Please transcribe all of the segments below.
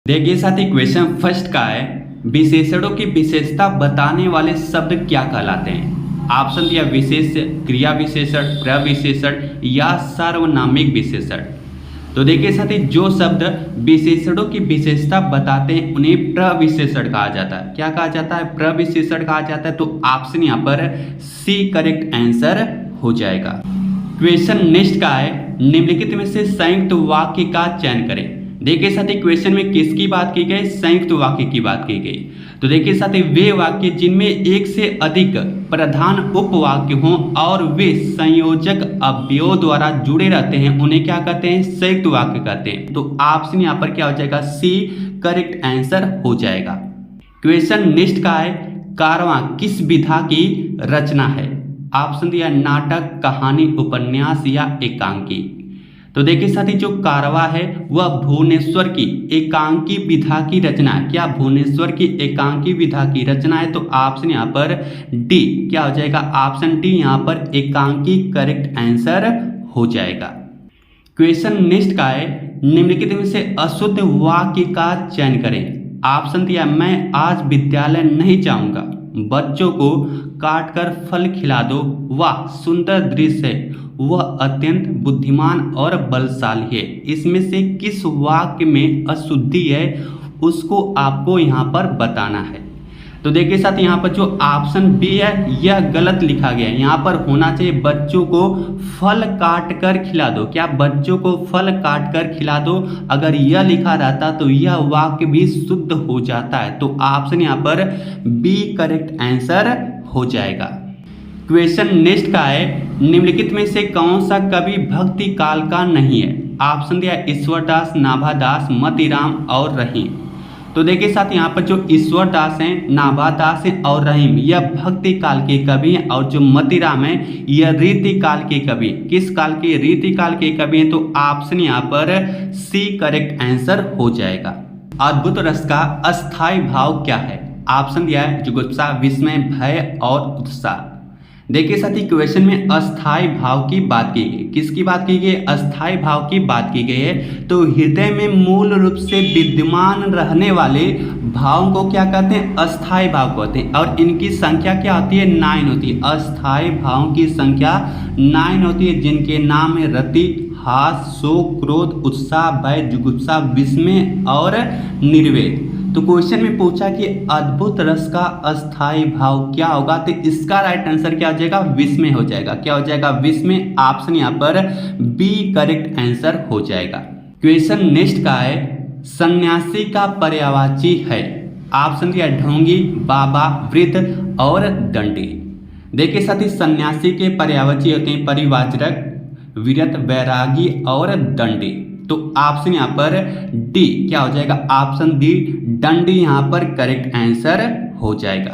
देखिए साथी, question first का है, विशेषणों की विशेषता बताने वाले शब्द क्या कहलाते हैं। ऑप्शन दिया विशेष, क्रिया विशेषण, प्रविशेषण या सार्वनामिक विशेषण। तो देखिए साथी, जो शब्द विशेषणों की विशेषता बताते हैं उन्हें प्रविशेषण कहा जाता है। क्या कहा जाता है? प्रविशेषण कहा जाता है। तो ऑप्शन यहाँ पर सी करेक्ट आंसर हो जाएगा। क्वेश्चन नेक्स्ट का है, निम्नलिखित में से संयुक्त वाक्य का चयन करें। देखिए साथी, क्वेश्चन में किसकी बात की गई? संयुक्त वाक्य की बात की गई। तो देखिए साथी, वे वाक्य जिनमें एक से अधिक प्रधान उपवाक्य हों और वे संयोजक अवयवों द्वारा जुड़े रहते हैं उन्हें क्या कहते हैं? संयुक्त वाक्य कहते हैं। तो ऑप्शन यहाँ पर क्या हो जाएगा? सी करेक्ट आंसर हो जाएगा। क्वेश्चन नेक्स्ट का है, कारवां किस विधा की रचना है? ऑप्शन दिया नाटक, कहानी, उपन्यास या एकांकी। तो देखिए साथी, जो कारवा है वह भुवनेश्वर की एकांकी विधा की रचना है। क्या भुवनेश्वर की एकांकी विधा की रचना है? तो ऑप्शन यहाँ पर डी क्या हो जाएगा? ऑप्शन डी यहाँ पर एकांकी करेक्ट आंसर हो जाएगा। क्वेश्चन नेक्स्ट का है, निम्नलिखित में से अशुद्ध वाक्य का चयन करें। ऑप्शन दिया मैं आज विद्यालय नहीं जाऊंगा, बच्चों को काटकर फल खिला दो, वाह सुंदर दृश्य है, वह अत्यंत बुद्धिमान और बलशाली है। इसमें से किस वाक्य में अशुद्धि है उसको आपको यहाँ पर बताना है। तो देखिए साथ, यहाँ पर जो ऑप्शन बी है यह गलत लिखा गया है। यहाँ पर होना चाहिए बच्चों को फल काट कर खिला दो। क्या बच्चों को फल काट कर खिला दो? अगर यह लिखा रहता तो यह वाक्य भी शुद्ध हो जाता है। तो ऑप्शन यहाँ पर बी करेक्ट आंसर हो जाएगा। क्वेश्चन नेक्स्ट का है, निम्नलिखित में से कौन सा कवि भक्ति काल का नहीं है? ऑप्शन दिया ईश्वरदास, नाभादास, मतीराम और रहीम। तो देखिए साथ, यहाँ पर जो ईश्वरदास हैं, नाभादास हैं और रहीम यह भक्ति काल के कवि हैं, और जो मतीराम है यह रीति काल के कवि। किस काल के? रीति काल के कवि हैं। तो ऑप्शन यहाँ पर सी करेक्ट आंसर हो जाएगा। अद्भुत रस का अस्थायी भाव क्या है? ऑप्शन दिया है जुगुप्सा, विस्मय, भय और उत्साह। देखिए साथी, क्वेश्चन में अस्थायी भाव की बात की गई। किसकी बात की गई? अस्थायी भाव की बात की गई है। तो हृदय में मूल रूप से विद्यमान रहने वाले भावों को क्या कहते हैं? अस्थायी भाव कहते हैं। और इनकी संख्या क्या होती है? 9 होती है। अस्थायी भावों की संख्या 9 होती है, जिनके नाम है रति, हास, शोक, क्रोध, उत्साह, भय, जुगुप्सा, विस्मय और निर्वेद। तो क्वेश्चन में पूछा कि अद्भुत रस का अस्थायी भाव क्या होगा? तो इसका राइट आंसर क्या हो जाएगा? विस्मय हो जाएगा। क्या हो जाएगा? विस्मय। ऑप्शन यहाँ पर बी करेक्ट आंसर हो जाएगा। क्वेश्चन नेक्स्ट का है, सन्यासी का पर्यायवाची है। ऑप्शन दिया ढोंगी, बाबा, वृद्ध और दंडी। देखिए साथी, सन्यासी के पर्यायवाची होते हैं परिवाचक, विरत, वैरागी और दंडी। तो ऑप्शन यहाँ पर डी क्या हो जाएगा? ऑप्शन डी दंडी यहाँ पर करेक्ट आंसर हो जाएगा।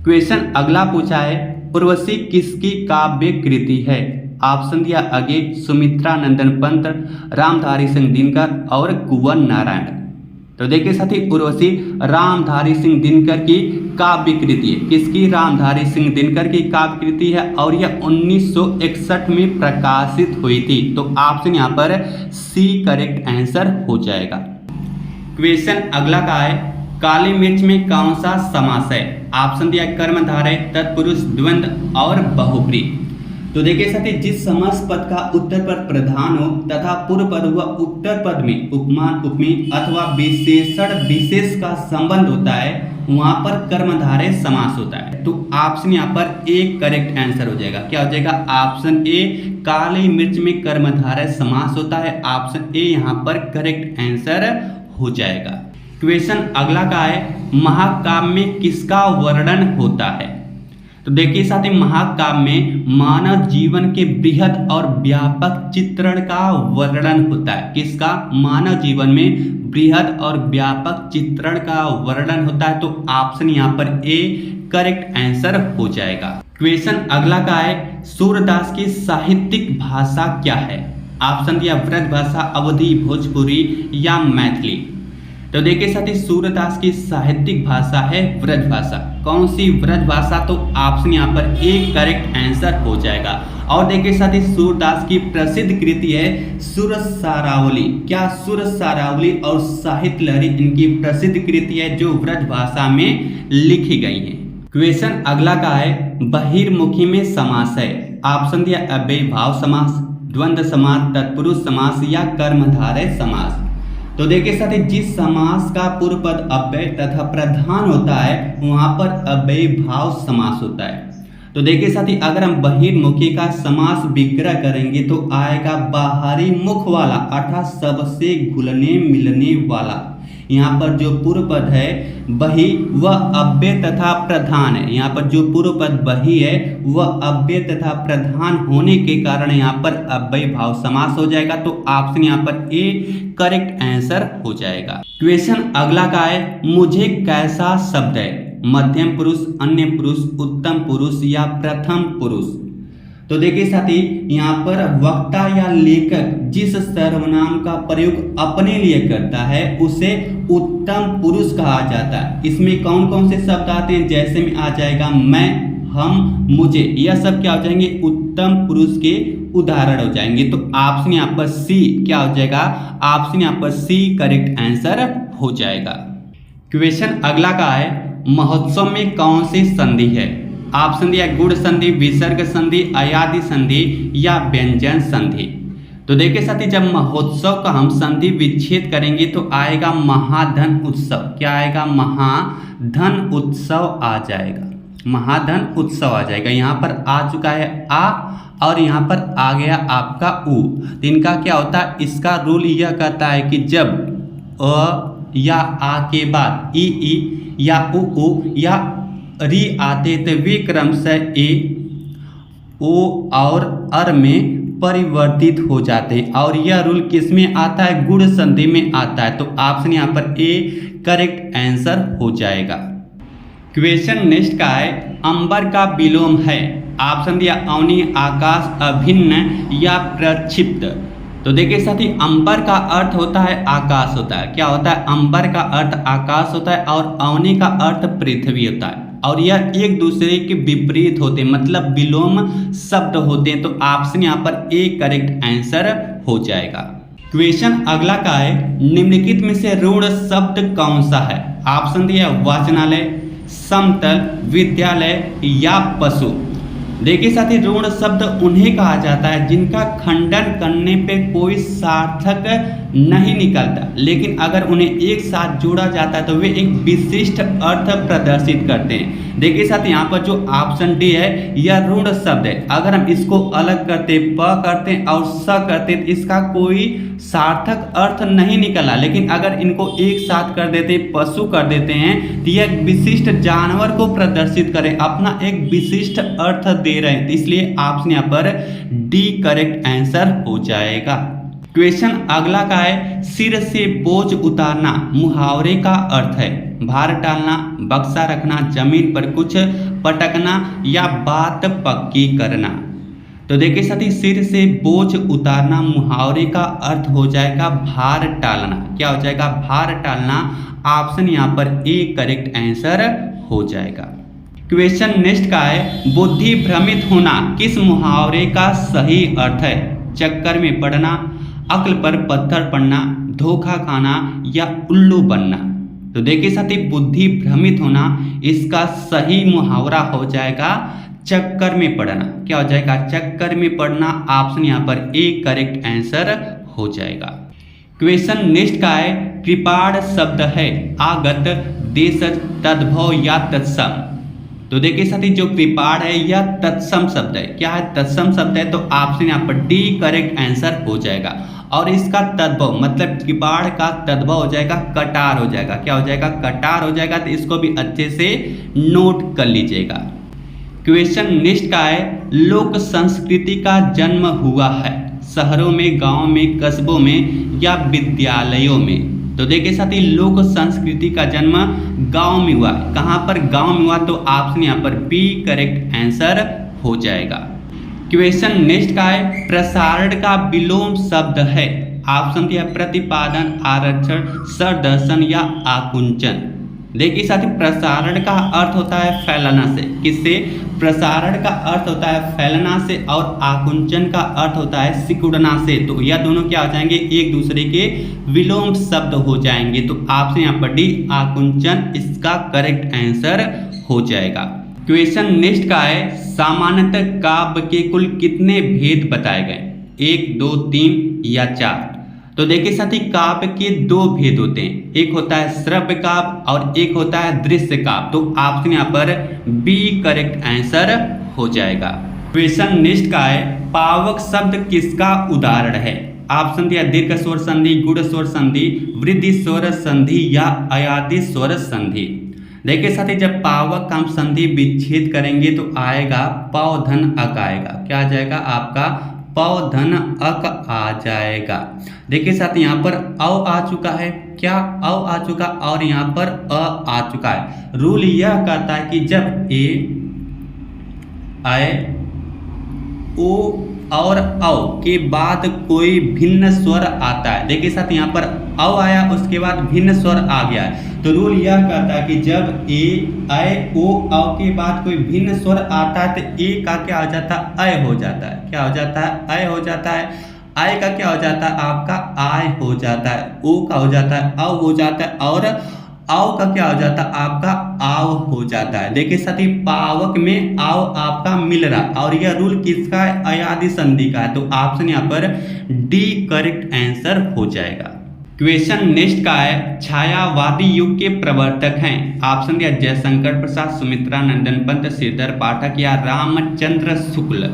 क्वेश्चन अगला पूछा है, उर्वशी किसकी काव्य कृति है? ऑप्शन दिया अगे, सुमित्रा नंदन पंत, रामधारी सिंह दिनकर और कुंवर नारायण। तो देखिए साथी, उर्वशी रामधारी सिंह दिनकर की काव्य कृति है। किसकी? रामधारी सिंह दिनकर की काव्य कृति है, और यह 1961 में प्रकाशित हुई थी। तो ऑप्शन यहाँ पर सी करेक्ट आंसर हो जाएगा। क्वेश्चन अगला का है, काली मिर्च में कौन सा समास है? ऑप्शन दिया कर्मधारय, तत्पुरुष, द्वंद्व और बहुब्रीहि। तो देखिए साथी, जिस समास पद का उत्तर पद प्रधान हो तथा पूर्व पद हुआ उत्तर पद में उपमान, उपमेय अथवा विशेषण विशेष का संबंध होता है, वहां पर कर्मधारय समास होता है। तो ऑप्शन यहाँ पर ए करेक्ट आंसर हो जाएगा। क्या हो जाएगा? ऑप्शन ए काली मिर्च में कर्मधारय समास होता है। ऑप्शन ए यहाँ पर करेक्ट आंसर हो जाएगा। क्वेश्चन अगला का है, महाकाव्य में किसका वर्णन होता है? तो देखिए साथी, महाकाव्य में मानव जीवन के बृहद और व्यापक चित्रण का वर्णन होता है। किसका? मानव जीवन में बृहद और व्यापक चित्रण का वर्णन होता है। तो ऑप्शन यहाँ पर ए करेक्ट आंसर हो जाएगा। क्वेश्चन अगला का है, सूरदास की साहित्यिक भाषा क्या है? ऑप्शन दिया ब्रज भाषा, अवधी, भोजपुरी या मैथिली। तो देखिए साथी, सूरदास की साहित्यिक भाषा है ब्रज भाषा। कौन सी? ब्रज भाषा। तो ऑप्शन यहाँ पर ए करेक्ट आंसर हो जाएगा। और देखिए साथ ही सूरदास की प्रसिद्ध कृति है सुरसारावली। क्या सुरसारावली और साहित्य लहरी इनकी प्रसिद्ध कृति है जो ब्रज भाषा में लिखी गई है। क्वेश्चन अगला का है बहिर्मुखी में समास है। ऑप्शन दिया अव्ययीभाव समास, द्वंद्व समास, तत्पुरुष समास या कर्मधारय समास। तो देखिए साथी जिस समास का पूर्व पद अव्यय तथा प्रधान होता है वहां पर अव्ययीभाव समास होता है। तो देखिए साथी अगर हम बहिर्मुखी का समास विग्रह करेंगे तो आएगा बाहरी मुख वाला अर्थात सबसे घुलने मिलने वाला। यहाँ पर जो पूर्व पद है बही वह अव्यय तथा प्रधान है। यहाँ पर जो पूर्व पद बही है वह अव्यय तथा प्रधान होने के कारण यहाँ पर अव्ययीभाव समास हो जाएगा। तो ऑप्शन यहाँ पर ए करेक्ट आंसर हो जाएगा। क्वेश्चन अगला का है मुझे कैसा शब्द है। मध्यम पुरुष, अन्य पुरुष, उत्तम पुरुष या प्रथम पुरुष। तो देखिए साथी यहाँ पर वक्ता या लेखक जिस सर्वनाम का प्रयोग अपने लिए करता है उसे उत्तम पुरुष कहा जाता है। इसमें कौन कौन से शब्द आते हैं, जैसे में आ जाएगा मैं, हम, मुझे, यह सब क्या हो जाएंगे उत्तम पुरुष के उदाहरण हो जाएंगे। तो ऑप्शन यहाँ पर सी क्या हो जाएगा, ऑप्शन यहाँ पर सी करेक्ट आंसर हो जाएगा। क्वेश्चन अगला का है महोत्सव में कौन सी संधि है। ऑप्शन दिया गुण संधि, विसर्ग संधि, अयादि संधि या व्यंजन संधि। तो देखिए साथी जब महोत्सव का हम संधि विच्छेद करेंगे तो आएगा महाधन उत्सव। क्या आएगा, महाधन उत्सव आ जाएगा, महाधन उत्सव आ जाएगा। यहाँ पर आ चुका है आ और यहाँ पर आ गया आपका उ। तो इनका क्या होता है, इसका रूल यह कहता है कि जब अ या आ के बाद ई या उ या री आते तो वे क्रमशः ए, ओ और अर में परिवर्तित हो जाते हैं और यह रूल किस में आता है, गुण संधि में आता है। तो ऑप्शन यहाँ पर ए करेक्ट आंसर हो जाएगा। क्वेश्चन नेक्स्ट का है अंबर का विलोम है। ऑप्शन दिया अवनी, आकाश, अभिन्न या प्रक्षिप्त। तो देखिए साथी अंबर का अर्थ होता है आकाश होता है। क्या होता है, अंबर का अर्थ आकाश होता है और अवनी का अर्थ पृथ्वी होता है और यह एक दूसरे के विपरीत होते हैं, मतलब विलोम शब्द होते हैं। तो ऑप्शन यहाँ पर ए करेक्ट आंसर हो जाएगा। क्वेश्चन अगला का है निम्नलिखित में से ऋण शब्द कौन सा है। ऑप्शन दिया वाचनालय, समतल, विद्यालय या पशु। देखिए साथी ऋण शब्द उन्हें कहा जाता है जिनका खंडन करने पे कोई सार्थक नहीं निकलता, लेकिन अगर उन्हें एक साथ जोड़ा जाता है तो वे एक विशिष्ट अर्थ प्रदर्शित करते हैं। देखिए साथी यहाँ पर जो ऑप्शन डी है यह ऋण शब्द है। अगर हम इसको अलग करते प करते और स करते तो इसका कोई सार्थक अर्थ नहीं निकला, लेकिन अगर इनको एक साथ कर देते पशु कर देते हैं तो यह विशिष्ट जानवर को प्रदर्शित करें, अपना एक विशिष्ट अर्थ दे रहे हैं। इसलिए ऑप्शन यहाँ पर डी करेक्ट आंसर हो जाएगा। क्वेश्चन अगला का है सिर से बोझ उतारना मुहावरे का अर्थ है। भार टालना, बक्सा रखना, जमीन पर कुछ पटकना या बात पक्की करना। तो देखिए साथी सिर से बोझ उतारना मुहावरे का अर्थ हो जाएगा भार टालना। क्या हो जाएगा, भार टालना। ऑप्शन यहाँ पर ए करेक्ट आंसर हो जाएगा। क्वेश्चन नेक्स्ट का है बुद्धि भ्रमित होना किस मुहावरे का सही अर्थ है। चक्कर में पड़ना, अक्ल पर पत्थर पड़ना, धोखा खाना या उल्लू बनना। तो देखिए साथी बुद्धि भ्रमित होना इसका सही मुहावरा हो जाएगा चक्कर में पड़ना। क्या हो जाएगा, चक्कर में पड़ना। ऑप्शन यहाँ पर ए करेक्ट आंसर हो जाएगा। क्वेश्चन नेक्स्ट का है कृपाण शब्द है आगत, देशज, तद्भव या तत्सम। तो देखिए साथी जो कृपाण है यह तत्सम शब्द है। क्या है, तत्सम शब्द है। तो ऑप्शन यहाँ पर डी करेक्ट आंसर हो जाएगा। और इसका तद्भव मतलब कृपाण का तद्भव हो जाएगा कटार हो जाएगा। क्या हो जाएगा, कटार हो जाएगा। तो इसको भी अच्छे से नोट कर लीजिएगा। क्वेश्चन नेक्स्ट का है लोक संस्कृति का जन्म हुआ है शहरों में, गांव में, कस्बों में या विद्यालयों में। तो देखिए साथी लोक संस्कृति का जन्म गांव में हुआ। कहां पर, गांव में हुआ। तो ऑप्शन यहाँ पर बी करेक्ट आंसर हो जाएगा। क्वेश्चन नेक्स्ट का है प्रसारण का विलोम शब्द है। ऑप्शन दिया प्रतिपादन, आरक्षण, सरदर्शन या आकुंचन। देखिए साथी प्रसारण का अर्थ होता है फैलाना से। किससे, प्रसारण का अर्थ होता है फैलना से और आकुंचन का अर्थ होता है सिकुड़ना से। तो यह दोनों क्या हो जाएंगे, एक दूसरे के विलोम शब्द हो जाएंगे। तो आपसे यहाँ पर डी आकुंचन इसका करेक्ट आंसर हो जाएगा। क्वेश्चन नेक्स्ट का है, सामान्यतः काव्य के कुल कितने भेद बताए गए, 1, 2, 3 या 4। तो देखिए साथी, काव्य के दो भेद होते हैं, एक होता है श्रव्य काव्य और एक होता है दृश्य काव्य। तो ऑप्शन यहाँ पर बी करेक्ट आंसर हो जाएगा। क्वेश्चन नेक्स्ट का है, पावक शब्द किसका उदाहरण है। ऑप्शन दिया दीर्घ स्वर संधि, गुण स्वर संधि, वृद्धि स्वर संधि या अयादि स्वर संधि। देखिए साथी, जब पावक का हम संधि विच्छेद करेंगे तो आएगा पौ धन अक आएगा। क्या आ जाएगा आपका, पौ धन अक आ जाएगा। देखिए साथी, यहाँ पर औ आ चुका है, क्या औ आ चुका और यहाँ पर अ आ चुका है। रूल यह कहता है कि जब ए आए ओ और औ के बाद कोई भिन्न स्वर आता है। देखिए साथ यहाँ पर औ आया, उसके बाद भिन्न स्वर आ गया है, तो रूल यह कहता है कि जब ए आए ओ औ के बाद कोई भिन्न स्वर आता है तो ए का क्या हो जाता है, अय हो जाता है। क्या हो जाता है, अय हो जाता है। आय का क्या हो जाता है आपका, आय हो जाता है। ओ का हो जाता है, अव हो जाता है और आव का क्या हो जाता है आपका, आव हो जाता है। देखिए साथी, पावक में आव आपका मिल रहा और यह रूल किसका है, अयादि संधि का है। तो ऑप्शन यहाँ पर डी करेक्ट आंसर हो जाएगा। क्वेश्चन नेक्स्ट का है, छायावादी युग के प्रवर्तक हैं। ऑप्शन दिया जयशंकर प्रसाद, सुमित्रा नंदन पंत, श्रीधर पाठक या रामचंद्र शुक्ल।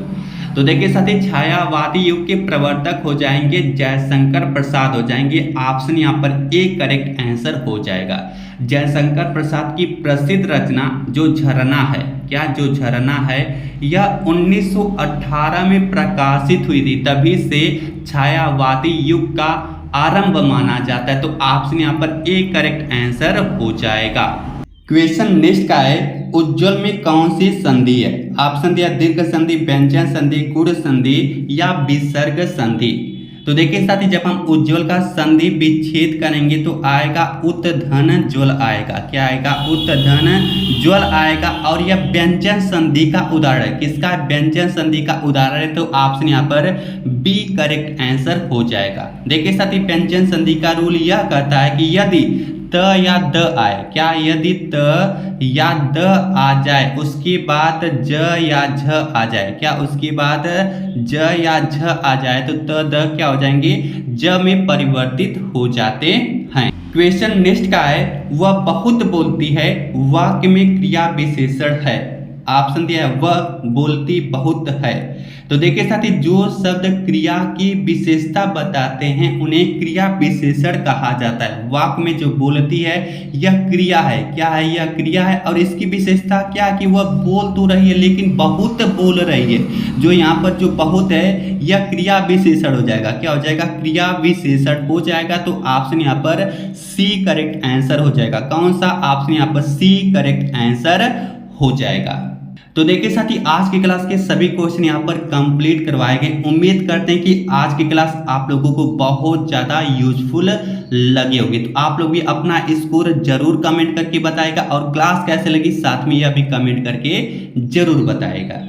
तो देखिए साथी, छायावादी युग के प्रवर्तक हो जाएंगे जयशंकर प्रसाद हो जाएंगे। ऑप्शन यहाँ पर ए करेक्ट आंसर हो जाएगा। जयशंकर प्रसाद की प्रसिद्ध रचना जो झरना है, क्या जो झरना है, यह 1918 में प्रकाशित हुई थी। तभी से छायावादी युग का आरंभ माना जाता है। तो ऑप्शन यहाँ पर ए करेक्ट आंसर हो जाएगा। क्वेश्चन नेक्स्ट का है, उज्ज्वल में कौन सी संधि है। ऑप्शन दिया दीर्घ संधि, व्यंजन संधि, गुण संधि या विसर्ग संधि। तो देखिए साथी, जब हम उज्ज्वल का संधि विच्छेद करेंगे तो आएगा उत धन ज्वल आएगा। क्या आएगा, उत धन ज्वल आएगा। और यह व्यंजन संधि का उदाहरण है। किसका, व्यंजन संधि का उदाहरण है। तो ऑप्शन यहाँ पर बी करेक्ट आंसर हो जाएगा। देखिए साथी, व्यंजन संधि का रूल यह कहता है कि यदि त या द आए, क्या यदि त या द आ जाए उसके बाद ज या झ आ जाए, क्या उसके बाद ज या झ आ जाए तो त द क्या हो जाएंगे, ज में परिवर्तित हो जाते हैं। क्वेश्चन नेक्स्ट का है, वह बहुत बोलती है वाक्य में क्रिया विशेषण है। ऑप्शन दिया है वह बोलती बहुत है। तो देखिए साथी, जो शब्द क्रिया की विशेषता बताते हैं उन्हें क्रिया विशेषण कहा जाता है। वाक्य में जो बोलती है यह क्रिया है। क्या है, यह क्रिया है और इसकी विशेषता क्या कि वह बोल तो रही है लेकिन बहुत बोल रही है। जो यहाँ पर जो बहुत है यह क्रिया विशेषण हो जाएगा। क्या हो जाएगा, क्रिया विशेषण हो जाएगा। तो ऑप्शन यहाँ पर सी करेक्ट आंसर हो जाएगा। कौन सा, ऑप्शन यहाँ पर सी करेक्ट आंसर हो जाएगा। तो देखिए साथी, आज की क्लास के सभी क्वेश्चन यहाँ पर कंप्लीट करवाए गए। उम्मीद करते हैं कि आज की क्लास आप लोगों को बहुत ज़्यादा यूजफुल लगी होगी। तो आप लोग भी अपना स्कोर जरूर कमेंट करके बताएगा और क्लास कैसे लगी साथ में यह भी कमेंट करके जरूर बताएगा।